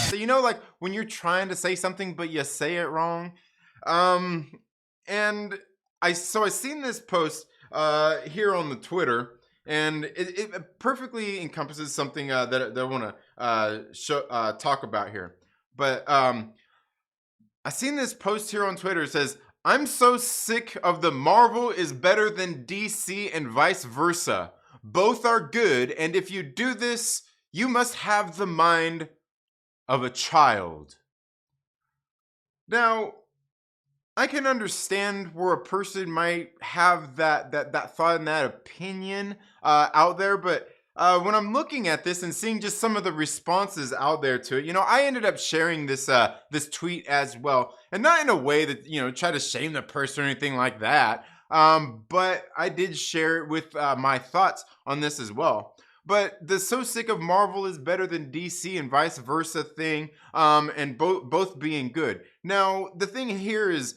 So like when you're trying to say something but you say it wrong. And I seen this post here on the Twitter, and it perfectly encompasses something that I want to talk about here. But I seen this post here on Twitter. It says, "I'm so sick of the Marvel is better than DC and vice versa. Both are good, and if you do this, you must have the mind of a child." Now, I can understand where a person might have that thought and that opinion out there, but when I'm looking at this and seeing just some of the responses out there to it, I ended up sharing this tweet as well, and not in a way that try to shame the person or anything like that. But I did share it with my thoughts on this as well. But the "so sick of Marvel is better than DC and vice versa" thing, and both being good. Now, the thing here is,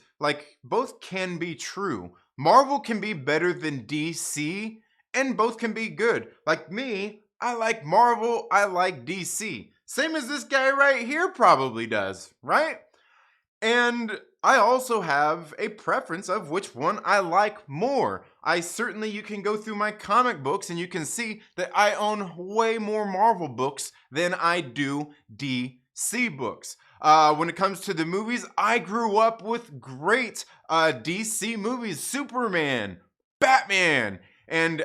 both can be true. Marvel can be better than DC, and both can be good. Like me, I like Marvel, I like DC. Same as this guy right here probably does, right? And I also have a preference of which one I like more. You can go through my comic books and you can see that I own way more Marvel books than I do DC books. When it comes to the movies, I grew up with great DC movies: Superman, Batman, and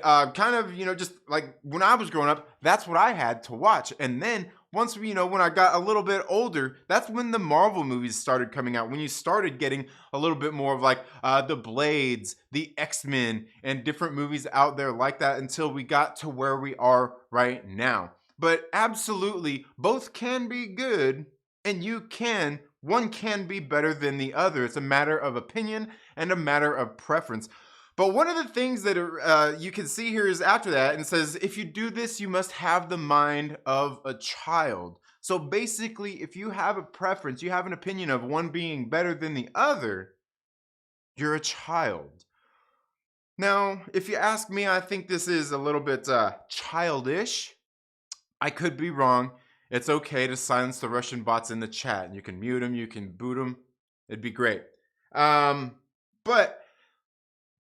just like when I was growing up, that's what I had to watch. And then once when I got a little bit older, that's when the Marvel movies started coming out. When you started getting a little bit more of the Blades, the X-Men, and different movies out there like that, until we got to where we are right now. But absolutely, both can be good, and one can be better than the other. It's a matter of opinion and a matter of preference. But one of the things that you can see here is after that, and it says, "If you do this, you must have the mind of a child." So basically, if you have a preference, you have an opinion of one being better than the other, you're a child. Now, if you ask me, I think this is a little bit childish. I could be wrong. It's okay to silence the Russian bots in the chat, and you can mute them, you can boot them. It'd be great. But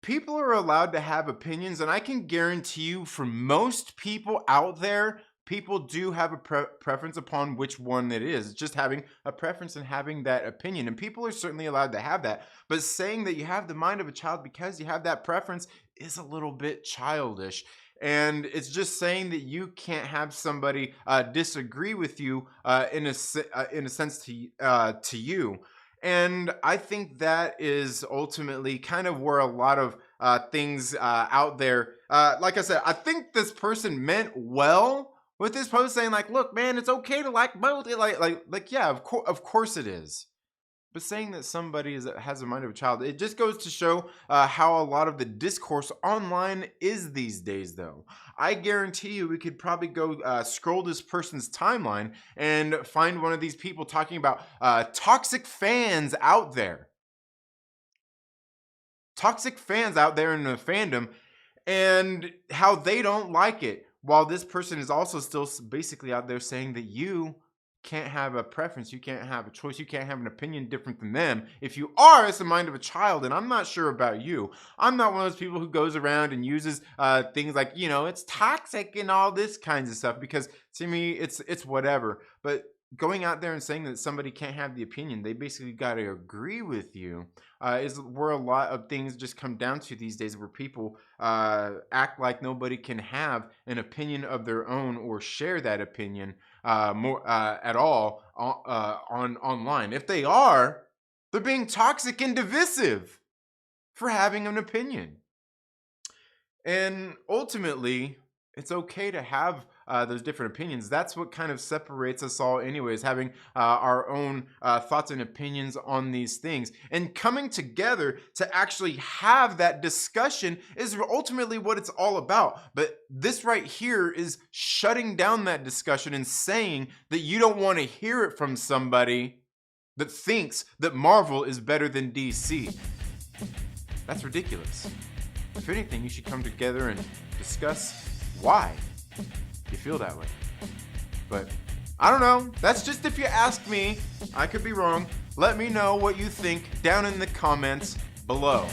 people are allowed to have opinions, and I can guarantee you, for most people out there, people do have a preference upon which one it is. It's just having a preference and having that opinion, and people are certainly allowed to have that. But saying that you have the mind of a child because you have that preference is a little bit childish. And it's just saying that you can't have somebody disagree with you in a sense to you. And I think that is ultimately kind of where a lot of things out there, like I said, I think this person meant well with this post, saying look, man, it's okay to like both. Yeah, of course it is. But saying that somebody has the mind of a child, it just goes to show how a lot of the discourse online is these days, though. I guarantee you we could probably go scroll this person's timeline and find one of these people talking about toxic fans out there. Toxic fans out there in the fandom, and how they don't like it. While this person is also still basically out there saying that you can't have a preference, you can't have a choice, you can't have an opinion different than them. If you are, it's the mind of a child. And I'm not sure about you. I'm not one of those people who goes around and uses things like, it's toxic and all this kinds of stuff, because to me, it's whatever. But going out there and saying that somebody can't have the opinion, they basically got to agree with you, is where a lot of things just come down to these days, where people act like nobody can have an opinion of their own or share that opinion more at all on online. If they are, they're being toxic and divisive for having an opinion. And ultimately, it's okay to have those different opinions. That's what kind of separates us all anyways, having our own thoughts and opinions on these things. And coming together to actually have that discussion is ultimately what it's all about. But this right here is shutting down that discussion and saying that you don't want to hear it from somebody that thinks that Marvel is better than DC. That's ridiculous. If anything, you should come together and discuss why you feel that way. But I don't know. That's just if you ask me. I could be wrong. Let me know what you think down in the comments below.